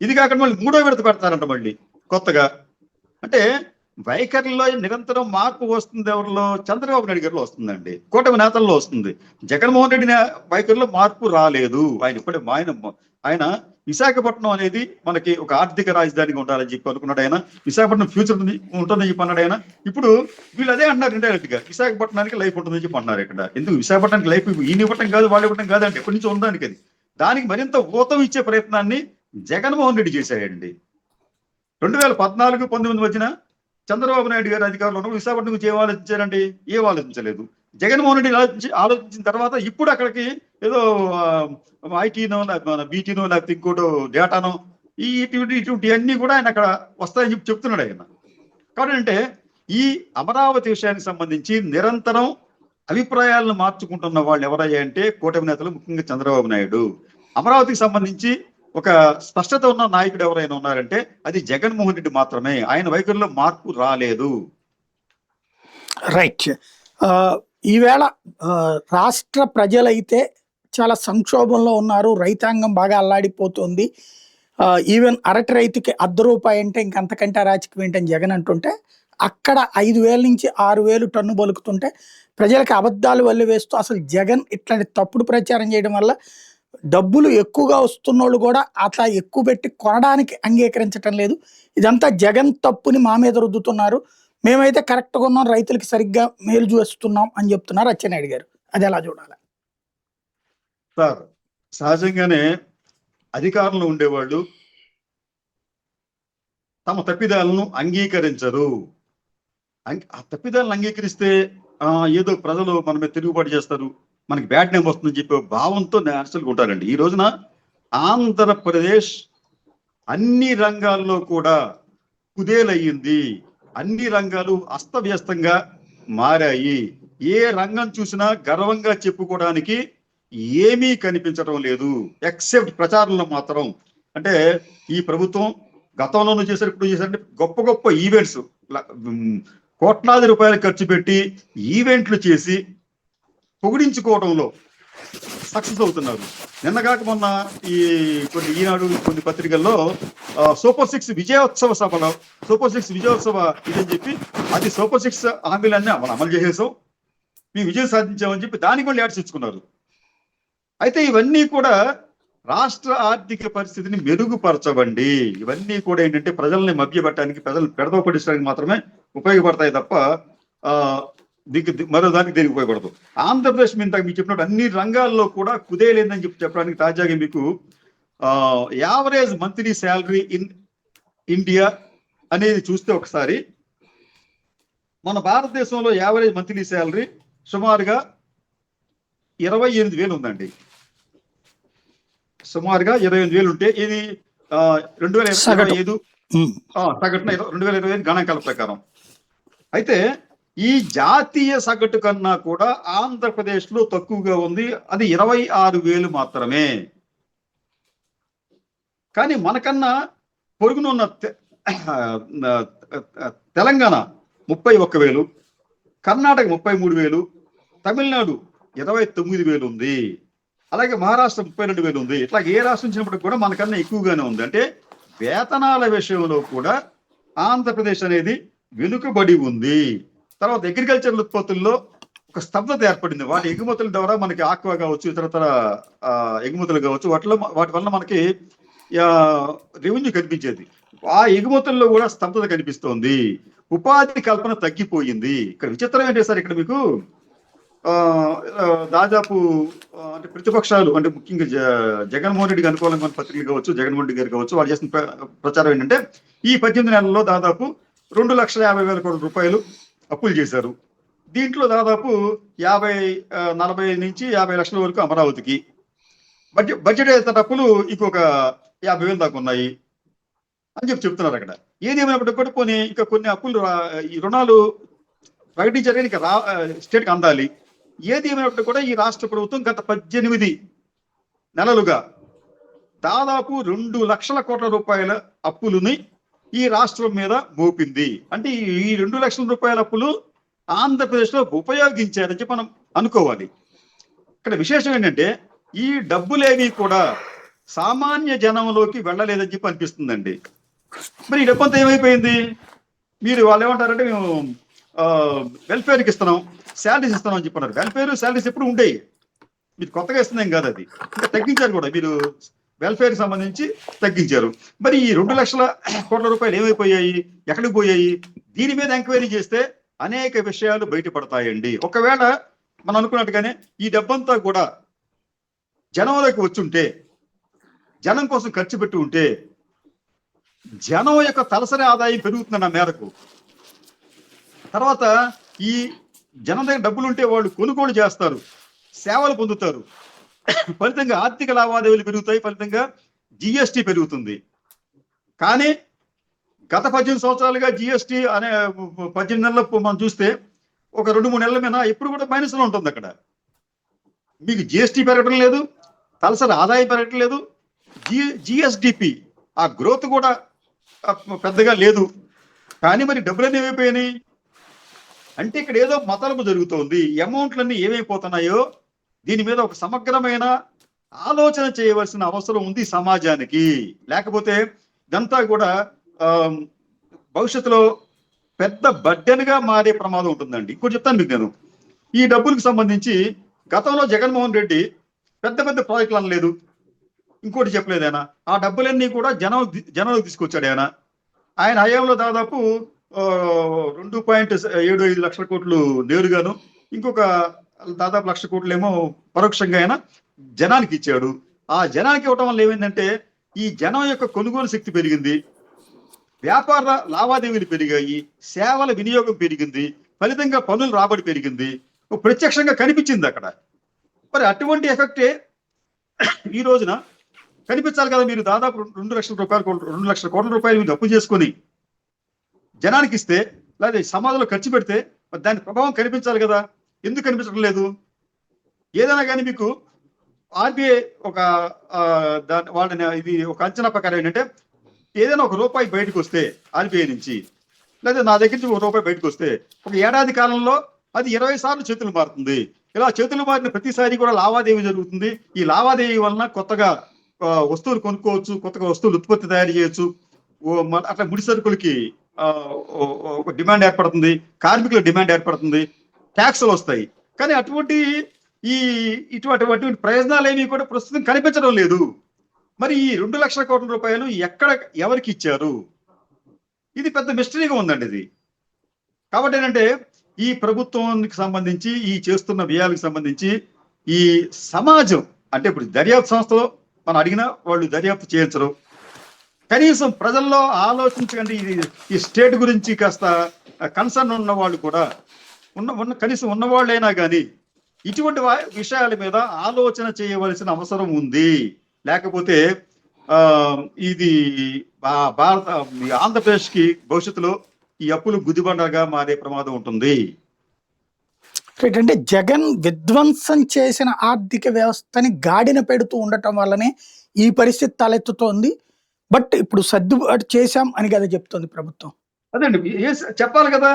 ఇది కాకుండా మళ్ళీ 3వ విడత పెడతారంట మళ్ళీ కొత్తగా. అంటే వైఖరిలో నిరంతరం మార్పు వస్తుంది. ఎవరిలో? చంద్రబాబు నాయుడు గారిలో వస్తుందండి, కూటమి నేతల్లో వస్తుంది. జగన్మోహన్ రెడ్డి వైఖరిలో మార్పు రాలేదు. ఆయన ఇప్పుడే ఆయన విశాఖపట్నం అనేది మనకి ఒక ఆర్థిక రాజధానిగా ఉండాలని చెప్పి అనుకున్నాడు ఆయన. విశాఖపట్నం ఫ్యూచర్ ఉంటుందని చెప్పి అన్నాడు ఆయన. ఇప్పుడు వీళ్ళు అదే అంటున్నారు ఇండైరెక్ట్ గా, విశాఖపట్నానికి లైఫ్ ఉంటుందని చెప్పి అన్నారు. ఇక్కడ ఎందుకు విశాఖపట్నానికి లైఫ్ ఈయన ఇవ్వటం కాదు, వాళ్ళు ఇవ్వటం కాదండి, ఎప్పటి నుంచో ఉండడానికి. అది దానికి మరింత ఊతం ఇచ్చే ప్రయత్నాన్ని జగన్మోహన్ రెడ్డి చేశాడండి. 2014-19 మధ్యన చంద్రబాబు నాయుడు గారు అధికారంలో ఉన్నప్పుడు విశాఖపట్నం గురించి ఏం ఆలోచించారండి? ఏం ఆలోచించలేదు. జగన్మోహన్ రెడ్డి ఆలోచించిన తర్వాత ఇప్పుడు అక్కడికి ఏదో ఐటీనో, బీటీనో, లేకపోతే ఇంకోటో డేటానో, ఇటువంటివన్నీ కూడా ఆయన అక్కడ వస్తాయని చెప్పి చెప్తున్నాడు ఆయన. కాబట్టి అంటే ఈ అమరావతి విషయానికి సంబంధించి నిరంతరం అభిప్రాయాలను మార్చుకుంటున్న వాళ్ళు ఎవరయ్యా అంటే కూటమి నేతలు, ముఖ్యంగా చంద్రబాబు నాయుడు. అమరావతికి సంబంధించి ఒక స్పష్టత ఉన్న నాయకుడు ఎవరైనా ఉన్నారంటే అది జగన్మోహన్ రెడ్డి మాత్రమే. ఆయన వైఖరిలో మార్పు రాలేదు. రైట్. ఈవేళ రాష్ట్ర ప్రజలైతే చాలా సంక్షోభంలో ఉన్నారు, రైతాంగం బాగా అల్లాడిపోతుంది. ఈవెన్ అరటి రైతుకి ₹1 అంటే ఇంకంతకంటే రాజకీయం ఏంటని జగన్ అంటుంటే, అక్కడ 5,000 నుంచి 6,000 టన్ను బలుకుతుంటే ప్రజలకు అబద్ధాలు వల్లి వేస్తూ అసలు జగన్ ఇట్లాంటి తప్పుడు ప్రచారం చేయడం వల్ల డబ్బులు ఎక్కువగా వస్తున్నోళ్ళు కూడా అట్లా ఎక్కువ పెట్టి కొనడానికి అంగీకరించటం లేదు. ఇదంతా జగన్ తప్పుని మా మీద రుద్దుతున్నారు, మేమైతే కరెక్ట్గా ఉన్నాం, రైతులకి సరిగ్గా మేలు చూస్తున్నాం అని చెప్తున్నారు అచ్చెన్నాయుడు గారు. అది ఎలా చూడాలి సార్? సహజంగానే అధికారంలో ఉండేవాళ్ళు తమ తప్పిదాలను అంగీకరించరు. ఆ తప్పిదాలను అంగీకరిస్తే ఏదో ప్రజలు మన మీద తిరుగుబాటు చేస్తారు, మనకి బ్యాడ్ నేమ్ వస్తుందని చెప్పే భావంతో నేషనల్గా ఉంటారండి. ఈ రోజున ఆంధ్రప్రదేశ్ అన్ని రంగాల్లో కూడా కుదేలయ్యింది. అన్ని రంగాలు అస్తవ్యస్తంగా మారాయి. ఏ రంగం చూసినా గర్వంగా చెప్పుకోవడానికి ఏమీ కనిపించడం లేదు, ఎక్సెప్ట్ ప్రచారంలో మాత్రం. అంటే ఈ ప్రభుత్వం గతంలోనూ చేశారు, ఇప్పుడు చేశారంటే గొప్ప గొప్ప ఈవెంట్స్ కోట్లాది రూపాయలు ఖర్చు పెట్టి ఈవెంట్లు చేసి పొగిడించుకోవడంలో సక్సెస్ అవుతున్నారు. నిన్నగాక మొన్న ఈ కొన్ని ఈనాడు కొన్ని పత్రికల్లో సూపర్ 6 విజయోత్సవ సభలో సూపర్ 6 విజయోత్సవ ఇదని చెప్పి అది సూపర్ 6 హామీలన్నీ అమలు చేసేసాం, మేము విజయం సాధించామని చెప్పి దానికి కూడా యాడ్స్ ఇచ్చుకున్నారు. అయితే ఇవన్నీ కూడా రాష్ట్ర ఆర్థిక పరిస్థితిని మెరుగుపరచబండి. ఇవన్నీ కూడా ఏంటంటే ప్రజల్ని మభ్యపెట్టడానికి, ప్రజలు పెడదో పడించడానికి మాత్రమే ఉపయోగపడతాయి తప్ప మరో దానికి దేనికి ఉపయోగపడదు. ఆంధ్రప్రదేశ్ మీద మీకు చెప్పినట్టు అన్ని రంగాల్లో కూడా కుదేలేదని చెప్పడానికి తాజాగా మీకు average monthly salary in India అనేది చూస్తే ఒకసారి మన భారతదేశంలో యావరేజ్ మంత్లీ శాలరీ సుమారుగా 28,000 ఉందండి. సుమారుగా 28,000 ఉంటే ఇది 2025 సగటున 2025 గణాంకాల ప్రకారం. అయితే ఈ జాతీయ సగటు కన్నా కూడా ఆంధ్రప్రదేశ్ లో తక్కువగా ఉంది, అది 26,000 మాత్రమే. కానీ మనకన్నా పొరుగునున్న తెలంగాణ 31,000, కర్ణాటక 33,000, తమిళనాడు 29,000 ఉంది, అలాగే మహారాష్ట్ర 32,000 ఉంది. ఇట్లా ఏ రాష్ట్రం వచ్చినప్పటికి కూడా మనకన్నా ఎక్కువగానే ఉంది. అంటే వేతనాల విషయంలో కూడా ఆంధ్రప్రదేశ్ అనేది వెనుకబడి ఉంది. తర్వాత అగ్రికల్చర్ ఉత్పత్తుల్లో ఒక స్తబ్దత ఏర్పడింది. వాటి ఎగుమతుల ద్వారా మనకి ఆక్వా కావచ్చు, ఇతరతర ఎగుమతులు కావచ్చు, వాటి వల్ల మనకి రెవెన్యూ కనిపించేది. ఆ ఎగుమతుల్లో కూడా స్తబ్దత కనిపిస్తోంది. ఉపాధి కల్పన తగ్గిపోయింది. ఇక్కడ విచిత్రం ఏంటి సార్, ఇక్కడ మీకు దాదాపు అంటే ప్రతిపక్షాలు అంటే ముఖ్యంగా జగన్మోహన్ రెడ్డికి అనుకూలంగా ఉన్న పత్రికలు కావచ్చు, జగన్మోహన్ రెడ్డి గారు కావచ్చు, వాళ్ళు చేసిన ప్రచారం ఏంటంటే ఈ 18 నెలల్లో దాదాపు 2,50,000 కోట్ల రూపాయలు అప్పులు చేశారు. దీంట్లో దాదాపు 40 నుంచి 50 లక్షల వరకు అమరావతికి, బడ్జెట్ అప్పులు ఇంకొక 50,000 దాకా ఉన్నాయి అని చెప్తున్నారు. అక్కడ ఏది ఏమైనప్పటికీ కూడా కొన్ని అప్పులు ఈ రుణాలు ప్రకటించారు కానీ స్టేట్కి అందాలి. ఏది ఏమైనప్పటికీ కూడా ఈ రాష్ట్ర ప్రభుత్వం గత 18 నెలలుగా దాదాపు 2 లక్షల కోట్ల రూపాయల అప్పులని ఈ రాష్ట్రం మీద మోపింది. అంటే ఈ 2 లక్షల రూపాయల అప్పులు ఆంధ్రప్రదేశ్ లో ఉపయోగించారని చెప్పి మనం అనుకోవాలి. ఇక్కడ విశేషం ఏంటంటే ఈ డబ్బులేవి కూడా సామాన్య జనంలోకి వెళ్ళలేదని చెప్పి అనిపిస్తుందండి. మరి ఈ డబ్బంతా ఏమైపోయింది? మీరు వాళ్ళు ఏమంటారంటే మేము వెల్ఫేర్కి ఇస్తున్నాం, శాలరీస్ ఇస్తున్నాం అని చెప్పన్నారు. వెల్ఫేర్ శాలరీస్ ఎప్పుడు ఉండేవి, మీరు కొత్తగా ఇస్తున్నాం కాదు, అది ఇంకా తగ్గించారు కూడా. మీరు వెల్ఫేర్ సంబంధించి తగ్గించారు. మరి ఈ 2 లక్షల కోట్ల రూపాయలు ఏమైపోయాయి, ఎక్కడికి పోయాయి? దీని మీద ఎంక్వైరీ చేస్తే అనేక విషయాలు బయటపడతాయండి. ఒకవేళ మనం అనుకున్నట్టుగానే ఈ డబ్బంతా కూడా జనంలోకి వచ్చుంటే, జనం కోసం ఖర్చు పెట్టి ఉంటే, జనం యొక్క తలసరి ఆదాయం పెరుగుతున్న మేరకు, తర్వాత ఈ జనం దగ్గర డబ్బులు ఉంటే వాళ్ళు కొనుగోలు చేస్తారు, సేవలు పొందుతారు, ఫలితంగా ఆర్థిక లావాదేవీలు పెరుగుతాయి, ఫలితంగా జిఎస్టి పెరుగుతుంది. కానీ గత 18 సంవత్సరాలుగా జిఎస్టి అనే 18 నెలలు మనం చూస్తే ఒక 2-3 నెలల మీద ఎప్పుడు కూడా మైనస్ లో ఉంటుంది. అక్కడ మీకు జిఎస్టి పెరగడం లేదు, తలసరి ఆదాయం పెరగడం లేదు, జిఎస్డిపి ఆ గ్రోత్ కూడా పెద్దగా లేదు. కానీ మరి డబ్బులన్నీ ఏమైపోయినాయి అంటే ఇక్కడ ఏదో మతలబు జరుగుతోంది. అమౌంట్లన్నీ ఏమైపోతున్నాయో దీని మీద ఒక సమగ్రమైన ఆలోచన చేయవలసిన అవసరం ఉంది సమాజానికి. లేకపోతే ఇదంతా కూడా భవిష్యత్తులో పెద్ద బడ్డెన్గా మారే ప్రమాదం ఉంటుందండి. ఇంకోటి చెప్తాను మీకు నేను, ఈ డబ్బులకు సంబంధించి గతంలో జగన్మోహన్ రెడ్డి పెద్ద పెద్ద ప్రాజెక్టులు అనలేదు, ఇంకోటి చెప్పలేదు. ఆయన ఆ డబ్బులన్నీ కూడా జనంలోకి తీసుకొచ్చాడు. ఆయన హయాంలో దాదాపు 2.75 లక్షల కోట్లు నేరుగాను, ఇంకొక దాదాపు 1,00,000 కోట్లు ఏమో పరోక్షంగా ఆయన జనానికి ఇచ్చాడు. ఆ జనానికి ఇవ్వటం వల్ల ఏమైందంటే ఈ జనం యొక్క కొనుగోలు శక్తి పెరిగింది, వ్యాపార లావాదేవీలు పెరిగాయి, సేవల వినియోగం పెరిగింది, ఫలితంగా పన్నుల రాబడి పెరిగింది, ప్రత్యక్షంగా కనిపించింది అక్కడ. మరి అటువంటి ఎఫెక్టే ఈ రోజున కనిపించాలి కదా. మీరు దాదాపు 2 లక్షల కోట్ల రూపాయలు మీరు అప్పు చేసుకొని జనానికి ఇస్తే, లేదా సమాజంలో ఖర్చు పెడితే దాని ప్రభావం కనిపించాలి కదా. ఎందుకు కనిపించడం లేదు? ఏదైనా కానీ మీకు ఆర్బీఐ ఒక వాళ్ళని ఇది ఒక అంచనా ప్రకారం ఏంటంటే ఏదైనా ఒక రూపాయి బయటకు వస్తే ఆర్బీఐ నుంచి, లేదా నా దగ్గర నుంచి ఒక రూపాయి బయటకు వస్తే ఒక ఏడాది కాలంలో అది 20 సార్లు చేతులు మారుతుంది. ఇలా చేతులు మారిన ప్రతిసారి కూడా లావాదేవీ జరుగుతుంది. ఈ లావాదేవీ వలన కొత్తగా వస్తువులు కొనుక్కోవచ్చు, కొత్తగా వస్తువులు ఉత్పత్తి తయారు చేయొచ్చు. అట్లా ముడి సరుకులకి ఒక డిమాండ్ ఏర్పడుతుంది, కార్మికుల డిమాండ్ ఏర్పడుతుంది, ట్యాక్సులు వస్తాయి. కానీ ఇటువంటి ప్రయోజనాలు ఏమీ కూడా ప్రస్తుతం కనిపించడం లేదు. మరి ఈ 2 లక్షల కోట్ల రూపాయలు ఎవరికి ఇచ్చారు? ఇది పెద్ద మిస్టరీగా ఉందండి ఇది. కాబట్టి ఏంటంటే ఈ ప్రభుత్వానికి సంబంధించి ఈ చేస్తున్న వ్యయాలకు సంబంధించి ఈ సమాజం, అంటే ఇప్పుడు దర్యాప్తు సంస్థలో మనం అడిగినా వాళ్ళు దర్యాప్తు చేయించరు. కనీసం ప్రజల్లో ఆలోచించకండి, ఈ స్టేట్ గురించి కాస్త కన్సర్న్ ఉన్న వాళ్ళు కూడా కనీసం ఉన్నవాళ్ళైనా కానీ ఇటువంటి విషయాల మీద ఆలోచన చేయవలసిన అవసరం ఉంది. లేకపోతే ఇది భారత ఆంధ్రప్రదేశ్ కి భవిష్యత్తులో ఈ అప్పులు గుదిబండగా మారే ప్రమాదం ఉంటుంది. అంటే జగన్ విధ్వంసం చేసిన ఆర్థిక వ్యవస్థని గాడిన పెడుతూ ఉండటం వల్లనే ఈ పరిస్థితి తలెత్తుతోంది. బట్ ఇప్పుడు సర్దుబాటు చేశాం అని కదా చెప్తోంది ప్రభుత్వం. అదండి చెప్పాలి కదా.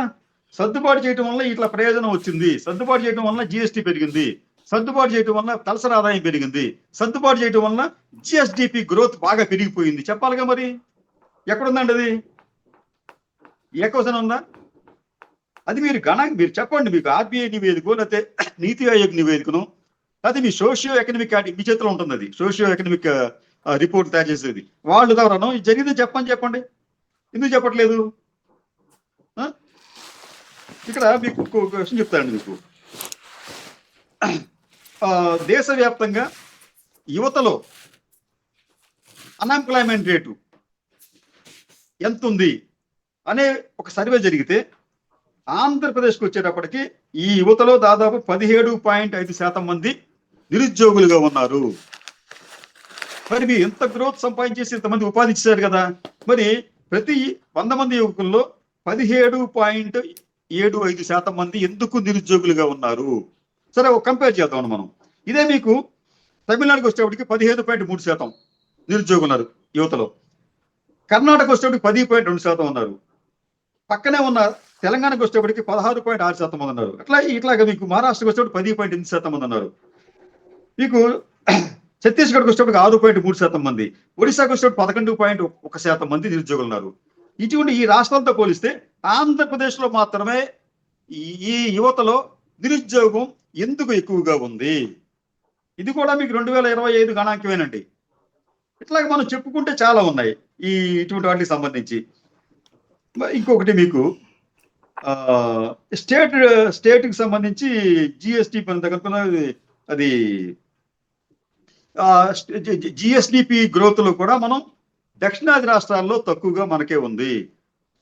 సర్దుబాటు చేయడం వల్ల ఇట్లా ప్రయోజనం వచ్చింది, సర్దుబాటు చేయడం వల్ల జిఎస్టీ పెరిగింది, సర్దుబాటు చేయడం వల్ల తలసరి ఆదాయం పెరిగింది, సర్దుబాటు చేయడం వల్ల జిఎస్డిపి గ్రోత్ బాగా పెరిగిపోయింది చెప్పాలిగా. మరి ఎక్కడుందండి అది? ఏ క్వశ్చన్ ఉందా? అది మీరు చెప్పండి. మీకు ఆర్బీఐ నివేదిక, లేకపోతే నీతి ఆయోగ్ నివేదికను, లేకపోతే మీ సోషియో ఎకనామిక్ మీ చేతిలో ఉంటుంది. అది సోషియో ఎకనామిక్ రిపోర్ట్ తయారు చేసేది వాళ్ళ ద్వారాను జరిగింది చెప్పండి. ఎందుకు చెప్పట్లేదు? ఇక్కడ మీకు క్వశ్చన్ చెప్తానండి. మీకు దేశవ్యాప్తంగా యువతలో అన్ఎంప్లాయ్మెంట్ రేటు ఎంత ఉంది అనే ఒక సర్వే జరిగితే ఆంధ్రప్రదేశ్కి వచ్చేటప్పటికి ఈ యువతలో దాదాపు 17.5% మంది నిరుద్యోగులుగా ఉన్నారు. మరి మీరు ఎంత గ్రోత్ సంపాదించేసి ఇంతమంది ఉపాధి ఇచ్చారు కదా. మరి ప్రతి 100 మంది యువకుల్లో 17.75% మంది ఎందుకు నిరుద్యోగులుగా ఉన్నారు? సరే ఒక కంపేర్ చేద్దాం మనం. ఇదే మీకు తమిళనాడుకి వచ్చేటప్పటికి 15.3% నిరుద్యోగులు ఉన్నారు యువతలో. కర్ణాటక వచ్చేటప్పటికి 10.2% ఉన్నారు. పక్కనే ఉన్న తెలంగాణకు వచ్చేటప్పటికి 16.6% మంది ఉన్నారు. ఇట్లాగా మీకు మహారాష్ట్రకి వచ్చేటప్పుడు 10.8% మంది ఉన్నారు. మీకు ఛత్తీస్గఢ్కి వచ్చేటప్పటికి 6.3% మంది, ఒడిశాకు వచ్చేటప్పుడు 11.1% మంది నిరుద్యోగులు ఉన్నారు. ఇటువంటి ఈ రాష్ట్రాలతో పోలిస్తే ఆంధ్రప్రదేశ్ లో మాత్రమే ఈ యువతలో నిరుద్యోగం ఎందుకు ఎక్కువగా ఉంది? ఇది కూడా మీకు 2025 గణాంకమేనండి. ఇట్లాగే మనం చెప్పుకుంటే చాలా ఉన్నాయి ఇటువంటి వాటికి సంబంధించి. ఇంకొకటి మీకు స్టేట్కి సంబంధించి జిఎస్టీ అది జిఎస్డిపి గ్రోత్ లో కూడా మనం దక్షిణాది రాష్ట్రాల్లో తక్కువగా మనకే ఉంది.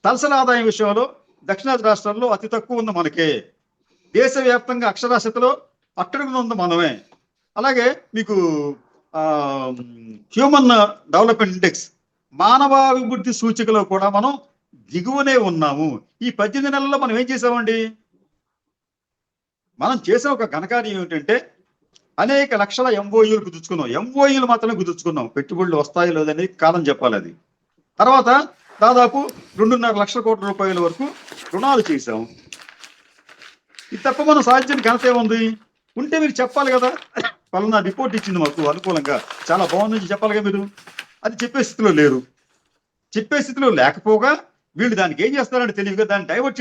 తలసరి ఆదాయం విషయంలో దక్షిణాది రాష్ట్రాల్లో అతి తక్కువ ఉంది మనకే. దేశవ్యాప్తంగా అక్షరాస్యతలో అట్టడుగున ఉంది మనమే. అలాగే మీకు హ్యూమన్ డెవలప్మెంట్ ఇండెక్స్, మానవాభివృద్ధి సూచికలో కూడా మనం దిగువనే ఉన్నాము. ఈ 18 నెలల్లో మనం ఏం చేసామండి? మనం చేసే ఒక ఘనకార్యం ఏమిటంటే అనేక లక్షల ఎంఓయూలు కుదుర్చుకున్నాం. ఎంఓయూలు మాత్రమే కుదుర్చుకున్నాం. పెట్టుబడులు వస్తాయో లేదని కాలం చెప్పాలి. అది తర్వాత దాదాపు 2.5 లక్షల కోట్ల రూపాయల వరకు రుణాలు చేశాం. ఇది తప్ప మనం సాధించిన ఘనత ఏముంది? ఉంటే మీరు చెప్పాలి కదా. పలానా రిపోర్ట్ ఇచ్చింది మాకు అనుకూలంగా, చాలా బాగుందని చెప్పాలిగా మీరు. అది చెప్పే స్థితిలో లేరు. చెప్పే స్థితిలో లేకపోగా వీళ్ళు దానికి ఏం చేస్తారంటే తెలియదుగా దాన్ని డైవర్ట్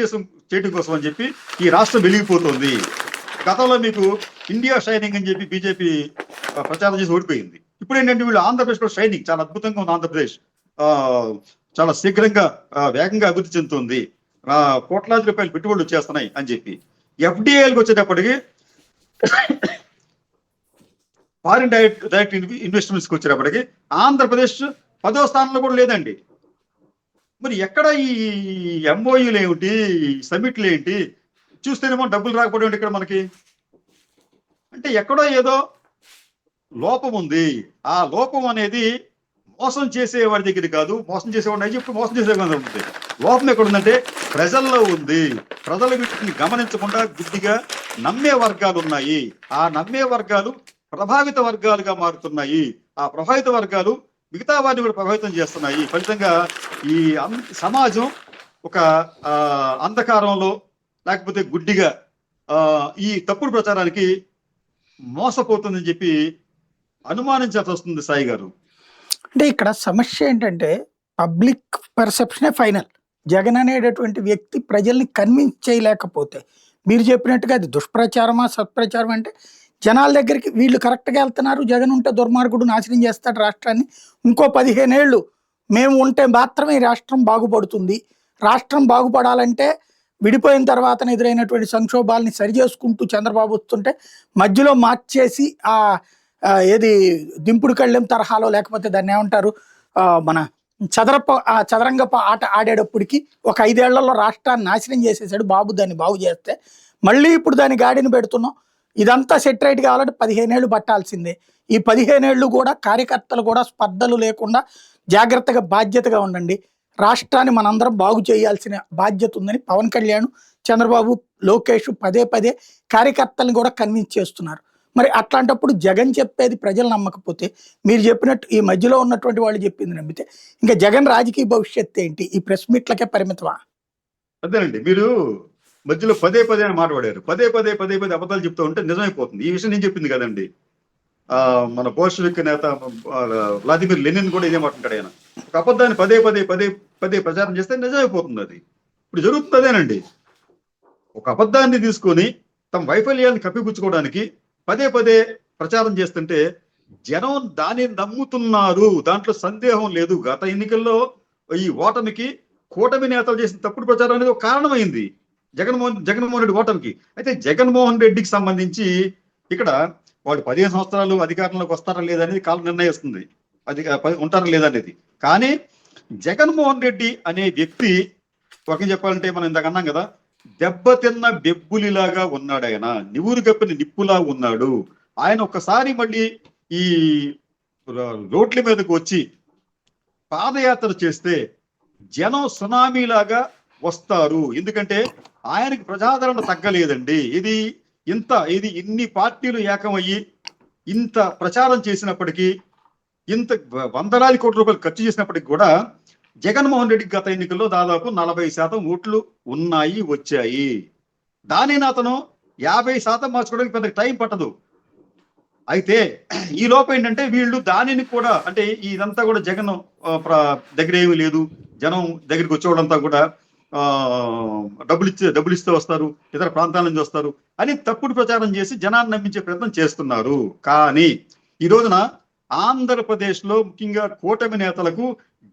చేయడం కోసం అని చెప్పి ఈ రాష్ట్రం వెలిగిపోతుంది. గతంలో మీకు ఇండియా షైనింగ్ అని చెప్పి బీజేపీ ప్రచారం చేసి ఓడిపోయింది. ఇప్పుడు ఏంటంటే వీళ్ళు ఆంధ్రప్రదేశ్ లో షైనింగ్ చాలా అద్భుతంగా ఉంది. ఆంధ్రప్రదేశ్ చాలా శీఘ్రంగా వేగంగా అభివృద్ధి చెందుతుంది, కోట్లాది రూపాయలు పెట్టుబడులు వచ్చేస్తున్నాయి అని చెప్పి. ఎఫ్డిఐలకు వచ్చేటప్పటికి ఫారిన్ డైరెక్ట్ ఇన్వెస్ట్మెంట్స్కి వచ్చేటప్పటికి ఆంధ్రప్రదేశ్ 10వ స్థానంలో కూడా లేదండి. మరి ఎక్కడ ఈ ఎంఓయూలు ఏమిటి, సమిట్లు ఏంటి? చూస్తేనేమో డబ్బులు రాకపోవడం ఇక్కడ మనకి. అంటే ఎక్కడో ఏదో లోపం ఉంది. ఆ లోపం అనేది మోసం చేసేవాడి దగ్గర కాదు, మోసం చేసేవాడిని అని చెప్పి మోసం చేసేవాడి ఉంది. లోపం ఎక్కడ ఉందంటే ప్రజల్లో ఉంది. ప్రజల వీటిని గమనించకుండా గుడ్డిగా నమ్మే వర్గాలు ఉన్నాయి. ఆ నమ్మే వర్గాలు ప్రభావిత వర్గాలుగా మారుతున్నాయి. ఆ ప్రభావిత వర్గాలు మిగతా వారిని కూడా ప్రభావితం చేస్తున్నాయి. ఫలితంగా ఈ సమాజం ఒక అంధకారంలో లేకపోతే గుడ్డిగా ఈ తప్పుడు ప్రచారానికి మోసపోతుందని చెప్పి అనుమానించాల్సి వస్తుంది సాయి గారు. అంటే ఇక్కడ సమస్య ఏంటంటే పబ్లిక్ పర్సెప్షనే ఫైనల్. జగన్ అనేటటువంటి వ్యక్తి ప్రజల్ని కన్విన్స్ చేయలేకపోతే, మీరు చెప్పినట్టుగా అది దుష్ప్రచారమా, సత్ప్రచారమా అంటే జనాల దగ్గరికి వీళ్ళు కరెక్ట్‌గా ఎళ్తున్నారు. జగన్ ఉంటే దుర్మార్గుడు నాశనం చేస్తాడు రాష్ట్రాన్ని. ఇంకో 15 ఏళ్ళు మేము ఉంటే మాత్రమే ఈ రాష్ట్రం బాగుపడుతుంది. రాష్ట్రం బాగుపడాలంటే విడిపోయిన తర్వాతన ఎదురైనటువంటి సంక్షోభాల్ని సరిచేసుకుంటూ చంద్రబాబు వస్తుంటే మధ్యలో మార్చేసి ఏది దింపుడు కళ్ళెం తరహాలో లేకపోతే దాన్నేమంటారు మన చదరంగపు ఆట ఆడేటప్పటికి ఒక 5 ఏళ్లలో రాష్ట్రాన్ని నాశనం చేసేసాడు బాబు. దాన్ని బాగు చేస్తే మళ్ళీ ఇప్పుడు దాన్ని గాడిన పెడుతున్నాం. ఇదంతా సెట్ రైట్ కావాలంటే 15 ఏళ్ళు పట్టాల్సిందే. ఈ 15 ఏళ్ళు కూడా కార్యకర్తలు కూడా స్పర్ధలు లేకుండా జాగ్రత్తగా బాధ్యతగా ఉండండి. రాష్ట్రాన్ని మనందరం బాగు చేయాల్సిన బాధ్యత ఉందని పవన్ కళ్యాణ్, చంద్రబాబు, లోకేష్ పదే పదే కార్యకర్తలను కూడా కన్విన్స్ చేస్తున్నారు. మరి అట్లాంటప్పుడు జగన్ చెప్పేది ప్రజలు నమ్మకపోతే, మీరు చెప్పినట్టు ఈ మధ్యలో ఉన్నటువంటి వాళ్ళు చెప్పింది నమ్మితే ఇంకా జగన్ రాజకీయ భవిష్యత్తు ఏంటి? ఈ ప్రెస్ మీట్లకే పరిమితమా? అదేనండి, మీరు మధ్యలో పదే పదే అని మాట్లాడారు. పదే పదే అబద్ధాలు చెప్తూ ఉంటే నిజమైపోతుంది. ఈ విషయం నేను చెప్పింది కదండి. మన బోల్షెవిక్ నేత వ్లాదిమిర్ లెనిన్ కూడా ఇదే మాట్లాడాడు. ఆయన ఒక అబద్ధాన్ని పదే ప్రచారం చేస్తే నిజమైపోతుంది. అది ఇప్పుడు జరుగుతుంది అదేనండి. ఒక అబద్ధాన్ని తీసుకొని తమ వైఫల్యాన్ని కప్పిపుచ్చుకోవడానికి పదే ప్రచారం చేస్తుంటే జనం దాన్ని నమ్ముతున్నారు. దాంట్లో సందేహం లేదు. గత ఎన్నికల్లో ఈ ఓటమికి కూటమి నేతలు చేసిన తప్పుడు ప్రచారం అనేది ఒక కారణమైంది జగన్మోహన్ రెడ్డి ఓటమికి. అయితే జగన్మోహన్ రెడ్డికి సంబంధించి ఇక్కడ వాడు 15 సంవత్సరాలు అధికారంలోకి వస్తారా లేదనేది కాలం నిర్ణయిస్తుంది. అది ఉంటారా లేదనేది. కానీ జగన్మోహన్ రెడ్డి అనే వ్యక్తి ఒక చెప్పాలంటే మనం ఇందాక అన్నాం కదా, దెబ్బతిన్న బెబ్బులిలాగా ఉన్నాడు. ఆయన నివురు కప్పిన నిప్పులా ఉన్నాడు. ఆయన ఒక్కసారి మళ్ళీ ఈ రోడ్ల మీదకు వచ్చి పాదయాత్ర చేస్తే జనం సునామీలాగా వస్తారు. ఎందుకంటే ఆయనకి ప్రజాదరణ తగ్గలేదండి. ఇది ఇన్ని పార్టీలు ఏకమయ్యి ఇంత ప్రచారం చేసినప్పటికీ, ఇంత వందలాది కోట్ల రూపాయలు ఖర్చు చేసినప్పటికీ కూడా జగన్మోహన్ రెడ్డికి గత ఎన్నికల్లో దాదాపు 40% ఓట్లు వచ్చాయి. దానిని అతను 50% మార్చుకోవడానికి పెద్ద టైం పట్టదు. అయితే ఈ లోపం ఏంటంటే వీళ్ళు దానిని కూడా, అంటే ఇదంతా కూడా జగన్ దగ్గర ఏమీ లేదు, జనం దగ్గరికి వచ్చేవాళ్ళంతా కూడా డబ్బులు ఇస్తే వస్తారు, ఇతర ప్రాంతాల నుంచి వస్తారు అని తప్పుడు ప్రచారం చేసి జనాన్ని నమ్మించే ప్రయత్నం చేస్తున్నారు. కానీ ఈ రోజున ఆంధ్రప్రదేశ్ లో ముఖ్యంగా కూటమి నేతలకు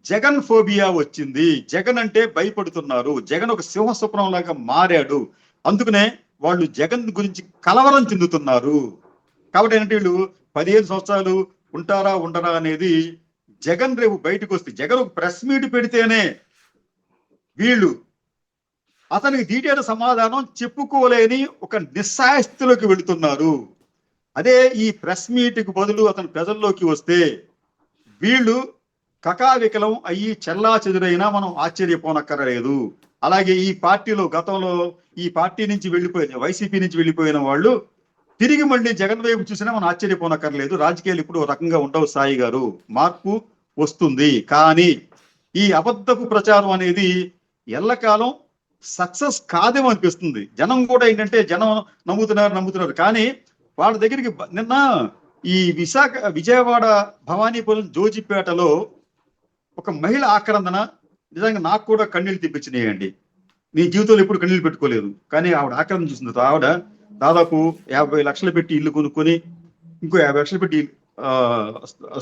జగన్ ఫోబియా వచ్చింది. జగన్ అంటే భయపడుతున్నారు. జగన్ ఒక సింహ స్వప్నం లాగా మారాడు. అందుకనే వాళ్ళు జగన్ గురించి కలవరం చెందుతున్నారు. కాబట్టి ఏంటంటే వీళ్ళు 15 సంవత్సరాలు ఉంటారా ఉండరా అనేది జగన్ రేపు బయటకు వస్తే, జగన్ ఒక ప్రెస్ మీట్ పెడితేనే వీళ్ళు అతనికి డీటెయిల్ సమాధానం చెప్పుకోలేని ఒక నిస్సాయస్థితిలోకి వెళుతున్నారు. అదే ఈ ప్రెస్ మీట్కి బదులు అతను ప్రజల్లోకి వస్తే వీళ్ళు కకావికలం అయ్యి చెల్లా చెదురైనా మనం ఆశ్చర్యపోనక్కర్లేదు. అలాగే ఈ పార్టీలో గతంలో ఈ పార్టీ నుంచి వెళ్ళిపోయిన, వైసీపీ నుంచి వెళ్ళిపోయిన వాళ్ళు తిరిగి మళ్ళీ జగన్ వైపు చూసినా మనం ఆశ్చర్యపోనక్కర్లేదు. రాజకీయాలు ఇప్పుడు రకంగా ఉండవు సాయి గారు, మార్పు వస్తుంది. కానీ ఈ అబద్ధపు ప్రచారం అనేది ఎల్లకాలం సక్సెస్ కాదేమో అనిపిస్తుంది. జనం కూడా ఏంటంటే జనం నమ్ముతున్నారు. కానీ వాళ్ళ దగ్గరికి నిన్న ఈ విజయవాడ భవానీపురం జోజిపేటలో ఒక మహిళ ఆక్రందన నిజంగా నాకు కూడా కన్నీళ్ళు తెప్పించినాయండి. నీ జీవితంలో ఎప్పుడు కన్నీళ్ళు పెట్టుకోలేదు. కానీ ఆవిడ ఆక్రందన చూసింది. ఆవిడ దాదాపు 50 లక్షలు పెట్టి ఇల్లు కొనుక్కొని, ఇంకో 50 లక్షలు పెట్టి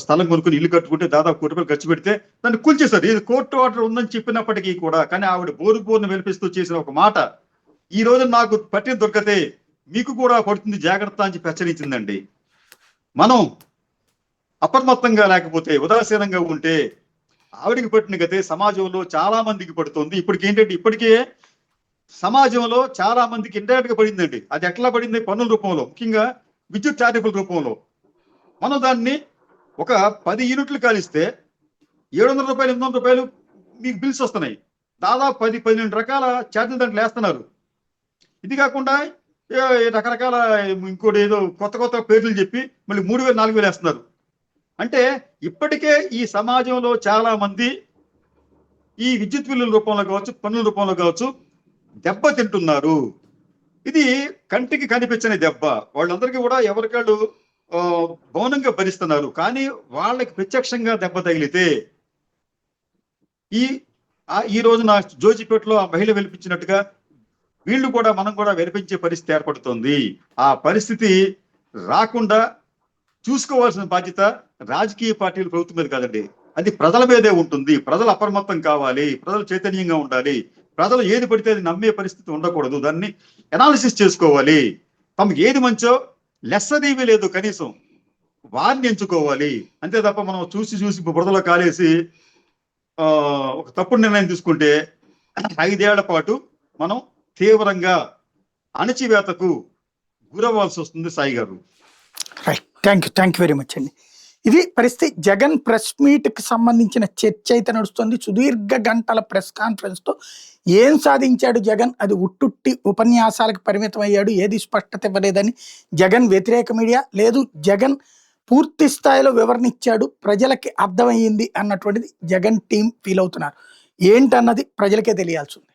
స్థలం కొనుక్కుని ఇల్లు కట్టుకుంటే దాదాపు 1 కోటి రూపాయలు ఖర్చు పెడితే దాన్ని కూల్చేశారు. ఇది కోర్టు ఆర్డర్ ఉందని చెప్పినప్పటికీ కూడా. కానీ ఆవిడ బోరును వెలిపిస్తూ చేసిన ఒక మాట ఈ రోజు నాకు పట్టిన దొరకతే మీకు కూడా పడుతుంది జాగ్రత్త అని చెప్పి హెచ్చరించిందండి. మనం అప్రమత్తంగా లేకపోతే, ఉదాసీనంగా ఉంటే ఆవిడికి పట్టిన గతే సమాజంలో చాలా మందికి పడుతుంది. ఇప్పటికే సమాజంలో చాలా మందికి ఇండైరెక్ట్ గా పడిందండి. అది ఎట్లా పడింది? పన్నుల రూపంలో, ముఖ్యంగా విద్యుత్ టారిఫ్ల రూపంలో. మనం దాన్ని ఒక 10 యూనిట్లు కాలిస్తే 700 రూపాయలు 800 రూపాయలు మీకు బిల్స్ వస్తున్నాయి. దాదాపు 10-12 రకాల ఛార్జీలు దాంట్లో వేస్తున్నారు. ఇది కాకుండా రకరకాల ఇంకోటి ఏదో కొత్త పేర్లు చెప్పి మళ్ళీ 3000-4000 వేస్తున్నారు. అంటే ఇప్పటికే ఈ సమాజంలో చాలా మంది ఈ విద్యుత్ బిల్లుల రూపంలో కావచ్చు, పన్నుల రూపంలో కావచ్చు, దెబ్బ తింటున్నారు. ఇది కంటికి కనిపించని దెబ్బ. వాళ్ళందరికీ కూడా ఎవరికాళ్ళు ఆ, మౌనంగా భరిస్తున్నారు. కానీ వాళ్ళకి ప్రత్యక్షంగా దెబ్బ తగిలితే ఈ ఈ రోజున జోజిపేటలో ఆ మహిళ వెలిపించినట్టుగా వీళ్ళు కూడా మనం కూడా వెలిపించే పరిస్థితి ఏర్పడుతుంది. ఆ పరిస్థితి రాకుండా చూసుకోవాల్సిన బాధ్యత రాజకీయ పార్టీలు ప్రభుత్వం మీద కాదండి. అది ప్రజల మీదే ఉంటుంది. ప్రజలు అప్రమత్తం కావాలి, ప్రజలు చైతన్యంగా ఉండాలి, ప్రజలు ఏది పడితే అది నమ్మే పరిస్థితి ఉండకూడదు. దాన్ని అనాలిసిస్ చేసుకోవాలి. తమకు ఏది మంచో లెస్సనేవి లేదు, కనీసం వారిని ఎంచుకోవాలి. అంతే తప్ప మనం చూసి చూసి బురదలో కాలేసి ఒక తప్పుడు నిర్ణయం తీసుకుంటే 5 ఏళ్ల పాటు మనం తీవ్రంగా అణచివేతకు గురవ్వాల్సి వస్తుంది. సాయి గారు, right. Thank you very much అండి. ఇది పరిస్థితి. జగన్ ప్రెస్ మీట్ కి సంబంధించిన చర్చ అయితే నడుస్తుంది. సుదీర్ఘ గంటల ప్రెస్ కాన్ఫరెన్స్ తో ఏం సాధించాడు జగన్, అది ఉట్టుట్టి ఉపన్యాసాలకు పరిమితం అయ్యాడు, ఏది స్పష్టత ఇవ్వలేదని జగన్ వ్యతిరేక మీడియా లేదు, జగన్ పూర్తి స్థాయిలో వివరణ ఇచ్చాడు, ప్రజలకి అర్థమయ్యింది అన్నటువంటిది జగన్ టీం ఫీల్ అవుతున్నారు. ఏంటన్నది ప్రజలకే తెలియాల్సి ఉంది.